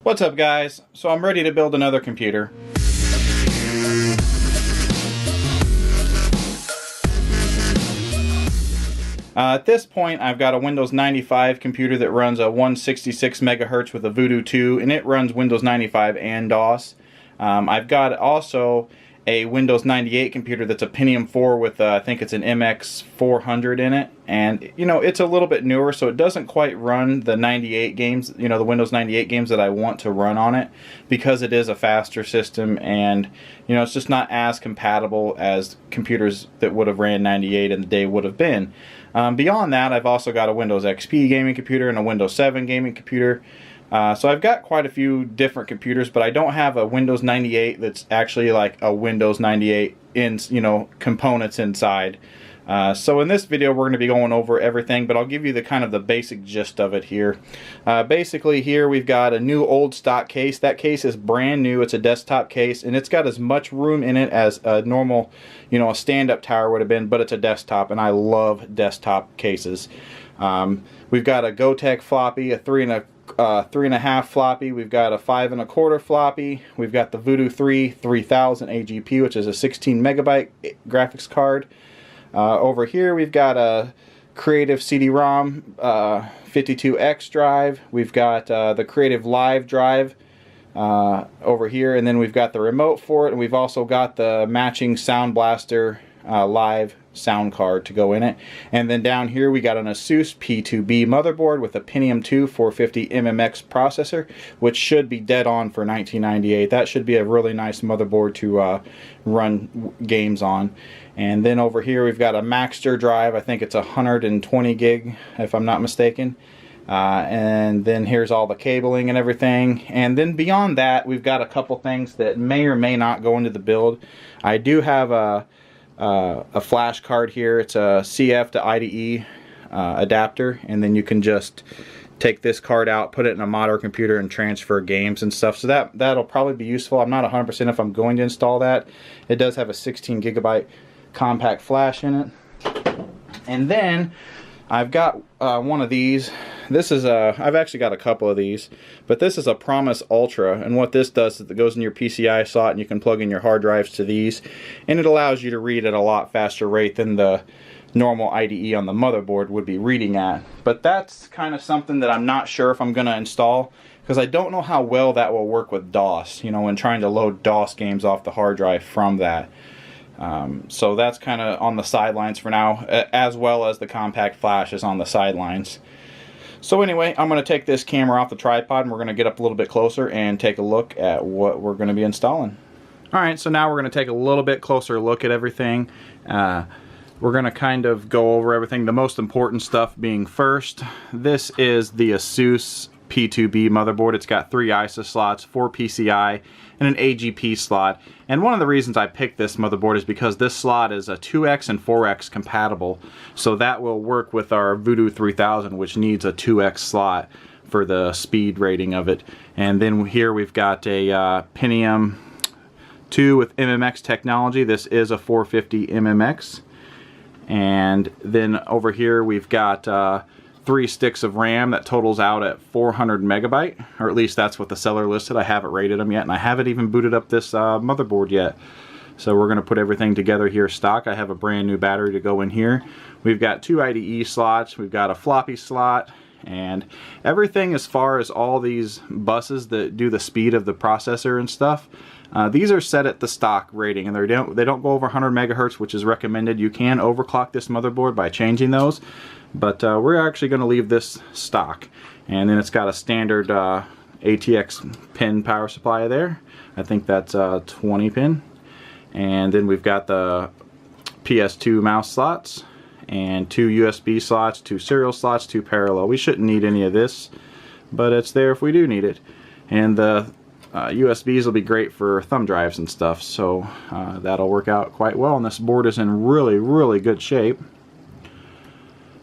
What's up, guys? So I'm ready to build another computer. At this point, I've got a Windows 95 computer that runs a 166 megahertz with a Voodoo 2, and it runs Windows 95 and DOS. I've got also a Windows 98 computer that's a Pentium 4 with, I think it's an MX400 in it. And, you know, it's a little bit newer, so it doesn't quite run the 98 games, you know, the Windows 98 games that I want to run on it, because it is a faster system and, you know, it's just not as compatible as computers that would have ran 98 in the day would have been. Beyond that, I've also got a Windows XP gaming computer and a Windows 7 gaming computer. So I've got quite a few different computers, but I don't have a Windows 98 that's actually like a Windows 98 in, you know, components inside. So in this video we're going to be going over everything, but I'll give you the kind of the basic gist of it here. Basically here we've got a new old stock case. That case is brand new. It's a desktop case, and it's got as much room in it as a normal, you know, a stand-up tower would have been, but it's a desktop, and I love desktop cases. We've got a Gotek floppy, a 3.5 floppy. We've got a 5 1/4 floppy. We've got the Voodoo 3000 AGP, which is a 16 megabyte graphics card. Over here we've got a Creative CD-ROM 52X drive. We've got the Creative Live drive over here, and then we've got the remote for it, and we've also got the matching Soundblaster live sound card to go in it. And then down here we got an Asus P2B motherboard with a Pentium 2 450 MMX processor, which should be dead on for 1998. That should be a really nice motherboard to run games on. And then over here we've got a Maxter drive. I think it's 120 gig if I'm not mistaken. And then here's all the cabling and everything. And then beyond that we've got a couple things that may or may not go into the build. I do have a flash card here. It's a CF to IDE adapter, and then you can just take this card out, put it in a modern computer, and transfer games and stuff. So that'll probably be useful. I'm not 100% if I'm going to install that. It does have a 16 gigabyte compact flash in it. And then I've got one of these. This is I've actually got a couple of these, but this is a Promise Ultra, and what this does is it goes in your PCI slot, and you can plug in your hard drives to these, and it allows you to read at a lot faster rate than the normal IDE on the motherboard would be reading at. But that's kind of something that I'm not sure if I'm going to install, because I don't know how well that will work with DOS, you know, when trying to load DOS games off the hard drive from that. So that's kind of on the sidelines for now, as well as the compact flash is on the sidelines. So anyway, I'm going to take this camera off the tripod, and we're going to get up a little bit closer and take a look at what we're going to be installing. Alright, so now we're going to take a little bit closer look at everything. We're going to kind of go over everything, the most important stuff being first. This is the Asus P2B motherboard. It's got 3 ISA slots, 4 PCI, and an AGP slot. And one of the reasons I picked this motherboard is because this slot is a 2X and 4X compatible. So that will work with our Voodoo 3000, which needs a 2X slot for the speed rating of it. And then here we've got a Pentium 2 with MMX technology. This is a 450 MMX. And then over here we've got 3 sticks of RAM that totals out at 400 megabyte, or at least that's what the seller listed. I haven't rated them yet, and I haven't even booted up this motherboard yet. So we're going to put everything together here stock. I have a brand new battery to go in here. We've got 2 IDE slots, we've got a floppy slot, and everything as far as all these buses that do the speed of the processor and stuff, these are set at the stock rating, and they don't go over 100 megahertz, which is recommended. You can overclock this motherboard by changing those, but we're actually going to leave this stock. And then it's got a standard ATX pin power supply there. I think that's 20 pin. And then we've got the PS2 mouse slots, and 2 USB slots, 2 serial slots, 2 parallel. We shouldn't need any of this, but it's there if we do need it. And the USBs will be great for thumb drives and stuff, so that'll work out quite well. And this board is in really, really good shape.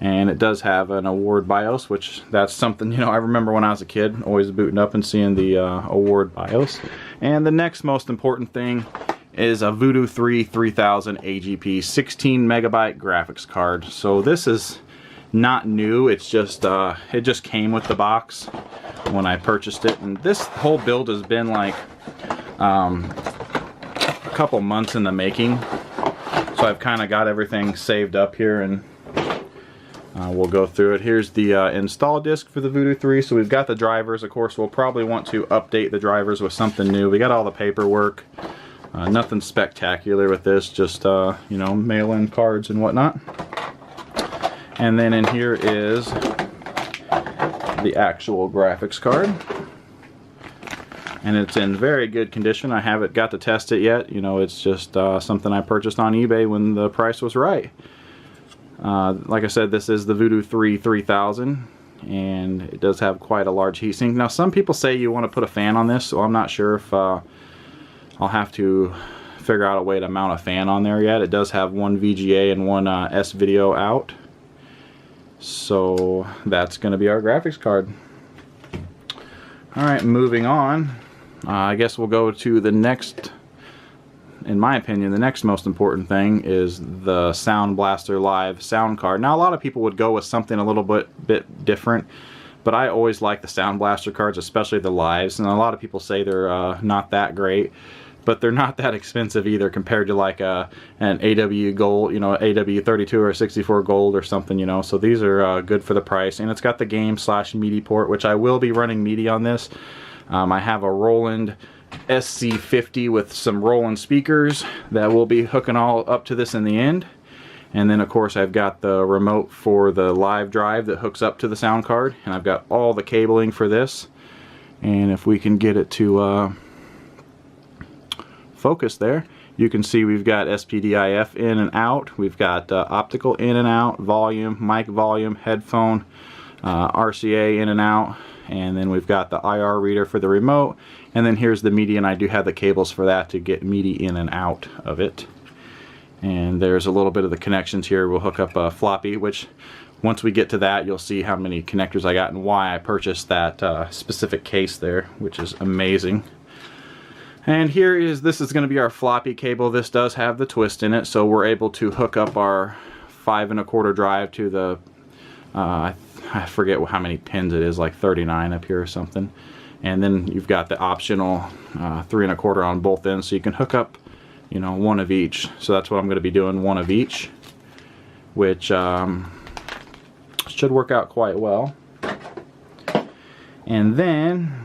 And it does have an award BIOS, which that's something, you know, I remember when I was a kid, always booting up and seeing the award BIOS. And the next most important thing is a Voodoo 3000 AGP 16 megabyte graphics card. So this is not new. It's just it just came with the box when I purchased it, and this whole build has been like a couple months in the making. So I've kind of got everything saved up here, and we'll go through it. Here's the install disc for the Voodoo 3. So we've got the drivers. Of course, we'll probably want to update the drivers with something new. We got all the paperwork. Nothing spectacular with this, just you know, mail-in cards and whatnot. And then in here is the actual graphics card, and it's in very good condition. I haven't got to test it yet. You know, it's just something I purchased on eBay when the price was right. Like I said, this is the Voodoo 3 3000, and it does have quite a large heatsink. Now, some people say you want to put a fan on this, so I'm not sure if I'll have to figure out a way to mount a fan on there yet. It does have one VGA and one S-Video out. So that's going to be our graphics card. Alright, moving on. I guess we'll go to the next, in my opinion, the next most important thing is the Soundblaster Live sound card. Now, a lot of people would go with something a little bit different, but I always like the Soundblaster cards, especially the Lives. And a lot of people say they're not that great, but they're not that expensive either compared to like an AW Gold, you know, AW32 or 64 Gold or something, you know. So these are good for the price, and it's got the game/MIDI port, which I will be running MIDI on this. I have a Roland SC50 with some Roland speakers that will be hooking all up to this in the end. And then of course I've got the remote for the live drive that hooks up to the sound card, and I've got all the cabling for this. And if we can get it to focus there, you can see we've got SPDIF in and out, we've got optical in and out, volume, mic volume, headphone, RCA in and out, and then we've got the IR reader for the remote, and then here's the MIDI, and I do have the cables for that to get MIDI in and out of it. And there's a little bit of the connections here. We'll hook up a floppy, which once we get to that, you'll see how many connectors I got and why I purchased that specific case there, which is amazing. And here is, this is going to be our floppy cable. This does have the twist in it, so we're able to hook up our 5 1/4 drive to the, I forget how many pins it is, like 39 up here or something. And then you've got the optional 3 1/4 on both ends, so you can hook up, you know, one of each. So that's what I'm going to be doing, one of each, which should work out quite well. And then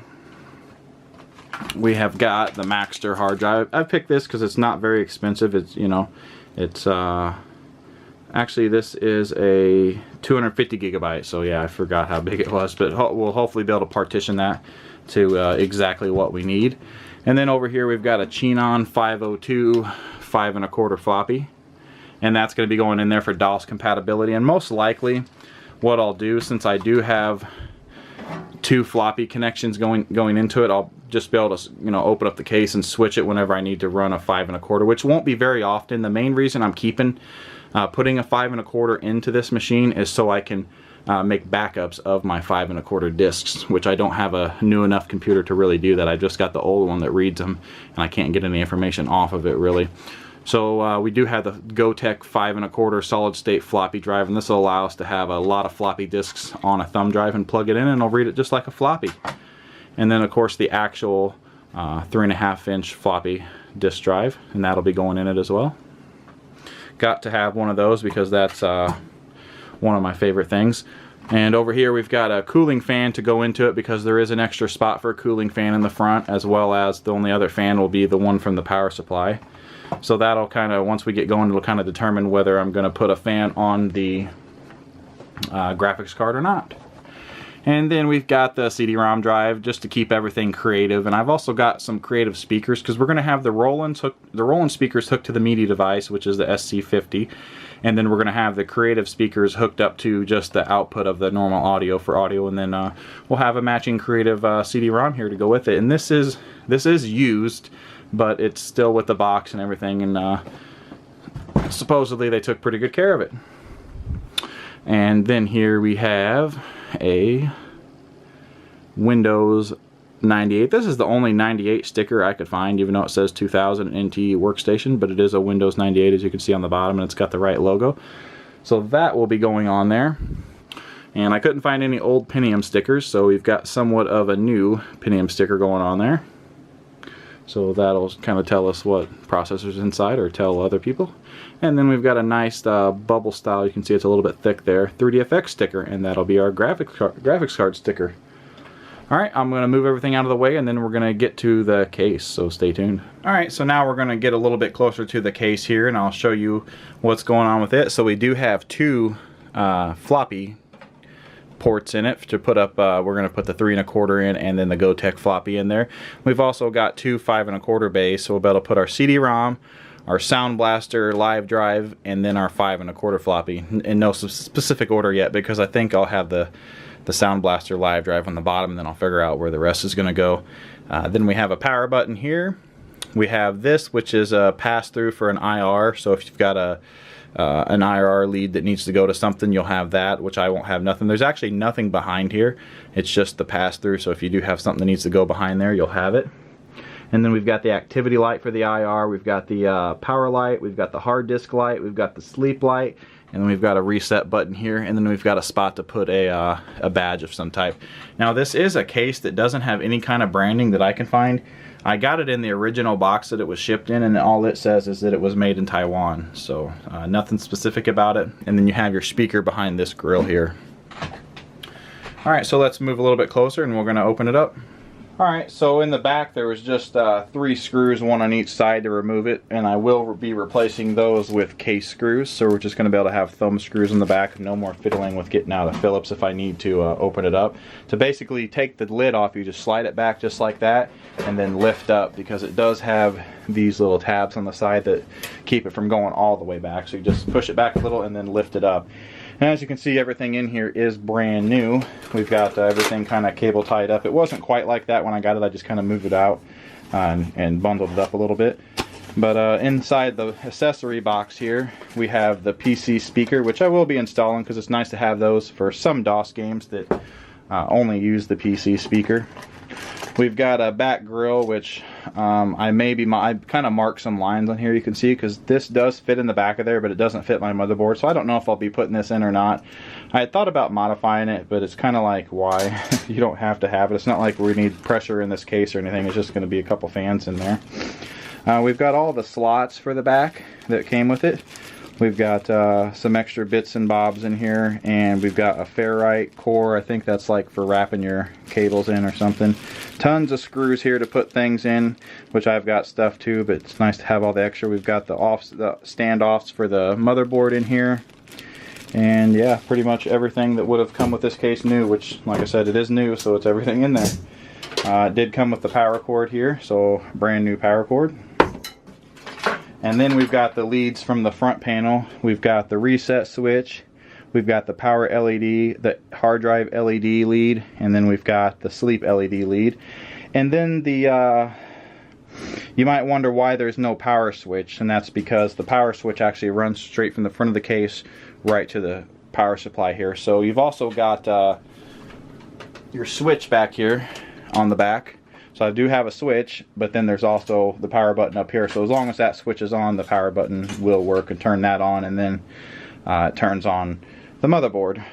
we have got the Maxter hard drive. I picked this because it's not very expensive. It's, you know, it's actually this is a 250 gigabyte. So yeah, I forgot how big it was, but we'll hopefully be able to partition that to exactly what we need. And then over here we've got a Chinon 502 5 1/4 floppy, and that's going to be going in there for DOS compatibility. And most likely, what I'll do, since I do have 2 floppy connections going into it, I'll just be able to, you know, open up the case and switch it whenever I need to run a 5 1/4, which won't be very often. The main reason I'm keeping putting a 5 1/4 into this machine is so I can make backups of my 5 1/4 discs, which I don't have a new enough computer to really do that. I just got the old one that reads them, and I can't get any information off of it really. So we do have the Gotek 5 1/4 solid state floppy drive, and this will allow us to have a lot of floppy disks on a thumb drive and plug it in, and it'll read it just like a floppy. And then of course the actual 3.5 inch floppy disk drive, and that'll be going in it as well. Got to have one of those because that's one of my favorite things. And over here we've got a cooling fan to go into it, because there is an extra spot for a cooling fan in the front, as well as the only other fan will be the one from the power supply. So that'll kind of, once we get going, it'll kind of determine whether I'm going to put a fan on the graphics card or not. And then we've got the CD-ROM drive just to keep everything creative. And I've also got some creative speakers, because we're going to have the Roland speakers hooked to the MIDI device, which is the SC50. And then we're going to have the creative speakers hooked up to just the output of the normal audio for audio. And then we'll have a matching creative CD-ROM here to go with it. And this is used, but it's still with the box and everything. And supposedly they took pretty good care of it. And then here we have a Windows 98. This is the only 98 sticker I could find, even though it says 2000 NT workstation, but it is a Windows 98, as you can see on the bottom, and it's got the right logo. So that will be going on there. And I couldn't find any old Pentium stickers, so we've got somewhat of a new Pentium sticker going on there. So that'll kind of tell us what processor's inside, or tell other people. And then we've got a nice bubble style, you can see it's a little bit thick there, 3DFX sticker, and that'll be our graphics card sticker. Alright, I'm going to move everything out of the way, and then we're going to get to the case, so stay tuned. Alright, so now we're going to get a little bit closer to the case here, and I'll show you what's going on with it. So we do have two floppy ports in it to put up. We're going to put the 3 1/4 in, and then the Gotek floppy in there. We've also got two 5 1/4 bays, so we'll be able to put our CD-ROM, our Soundblaster live drive, and then our 5 1/4 floppy. In no specific order yet, because I think I'll have the Soundblaster live drive on the bottom, and then I'll figure out where the rest is going to go. Then we have a power button here. We have this, which is a pass-through for an IR, so if you've got an IR lead that needs to go to something, you'll have that, which I won't have nothing. There's actually nothing behind here. It's just the pass-through, so if you do have something that needs to go behind there, you'll have it. And then we've got the activity light for the IR, we've got the power light, we've got the hard disk light, we've got the sleep light, and then we've got a reset button here, and then we've got a spot to put a badge of some type. Now this is a case that doesn't have any kind of branding that I can find. I got it in the original box that it was shipped in, and all it says is that it was made in Taiwan, so nothing specific about it. And then you have your speaker behind this grill here. Alright, so let's move a little bit closer and we're going to open it up. Alright, so in the back there was just 3 screws, one on each side to remove it, and I will be replacing those with case screws, so we're just going to be able to have thumb screws in the back, no more fiddling with getting out of Phillips if I need to open it up. To basically take the lid off, you just slide it back just like that, and then lift up, because it does have these little tabs on the side that keep it from going all the way back, so you just push it back a little and then lift it up. And as you can see, everything in here is brand new. We've got everything kind of cable tied up. It wasn't quite like that when I got it. I just kind of moved it out and bundled it up a little bit. But inside the accessory box here, we have the PC speaker, which I will be installing because it's nice to have those for some DOS games that only use the PC speaker. We've got a back grill, which I kind of marked some lines on here, you can see, because this does fit in the back of there, but it doesn't fit my motherboard, so I don't know if I'll be putting this in or not. I had thought about modifying it, but it's kind of like, why? You don't have to have it. It's not like we need pressure in this case or anything. It's just going to be a couple fans in there. We've got all the slots for the back that came with it. We've got some extra bits and bobs in here, and we've got a ferrite core. I think that's like for wrapping your cables in or something. Tons of screws here to put things in, which I've got stuff too, but it's nice to have all the extra. We've got the standoffs for the motherboard in here. And yeah, pretty much everything that would have come with this case new, which, like I said, it is new, so it's everything in there. It did come with the power cord here, so brand new power cord. And then we've got the leads from the front panel. We've got the reset switch, we've got the power LED, the hard drive LED lead, and then we've got the sleep LED lead. And then the you might wonder why there's no power switch, and that's because the power switch actually runs straight from the front of the case right to the power supply here. So you've also got your switch back here on the back. So I do have a switch, but then there's also the power button up here. So as long as that switch is on, the power button will work, and turn that on, and then it turns on the motherboard.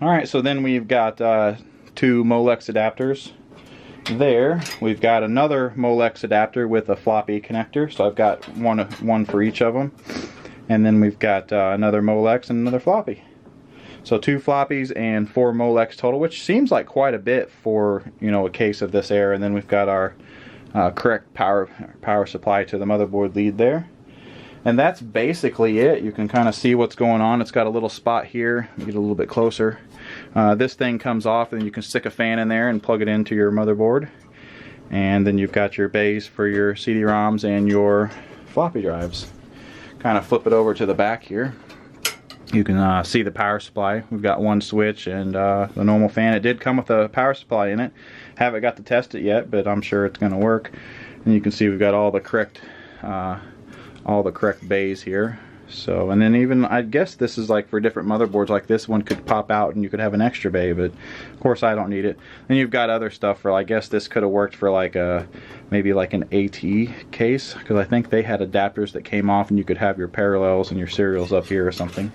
Alright, so then we've got 2 Molex adapters there. We've got another Molex adapter with a floppy connector, so I've got one for each of them. And then we've got another Molex and another floppy. So 2 floppies and 4 Molex total, which seems like quite a bit for, you know, a case of this air. And then we've got our correct power supply to the motherboard lead there. And that's basically it. You can kind of see what's going on. It's got a little spot here. Get a little bit closer. This thing comes off, and you can stick a fan in there and plug it into your motherboard. And then you've got your bays for your CD-ROMs and your floppy drives. Kind of flip it over to the back here. You can see the power supply. We've got 1 switch and the normal fan. It did come with a power supply in it. Haven't got to test it yet, but I'm sure it's going to work. And you can see we've got all the correct bays here. So, and then even, I guess this is like for different motherboards, like this one could pop out and you could have an extra bay, but of course I don't need it. Then you've got other stuff for, I guess this could have worked for like a, maybe like an AT case, because I think they had adapters that came off and you could have your parallels and your serials up here or something.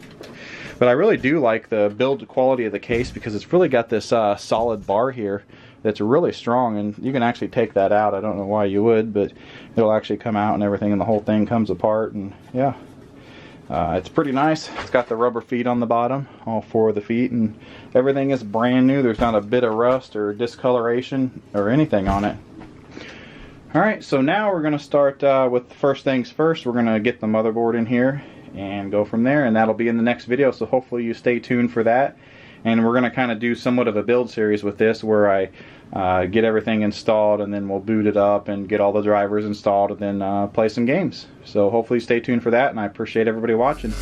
But I really do like the build quality of the case because it's really got this solid bar here that's really strong, and you can actually take that out. I don't know why you would, but it'll actually come out and everything, and the whole thing comes apart, and yeah. It's pretty nice. It's got the rubber feet on the bottom, all 4 of the feet, and everything is brand new. There's not a bit of rust or discoloration or anything on it. Alright, so now we're going to start with first things first. We're going to get the motherboard in here and go from there, and that'll be in the next video, so hopefully you stay tuned for that. And we're going to kind of do somewhat of a build series with this, where I get everything installed, and then we'll boot it up and get all the drivers installed, and then play some games. So hopefully stay tuned for that, and I appreciate everybody watching.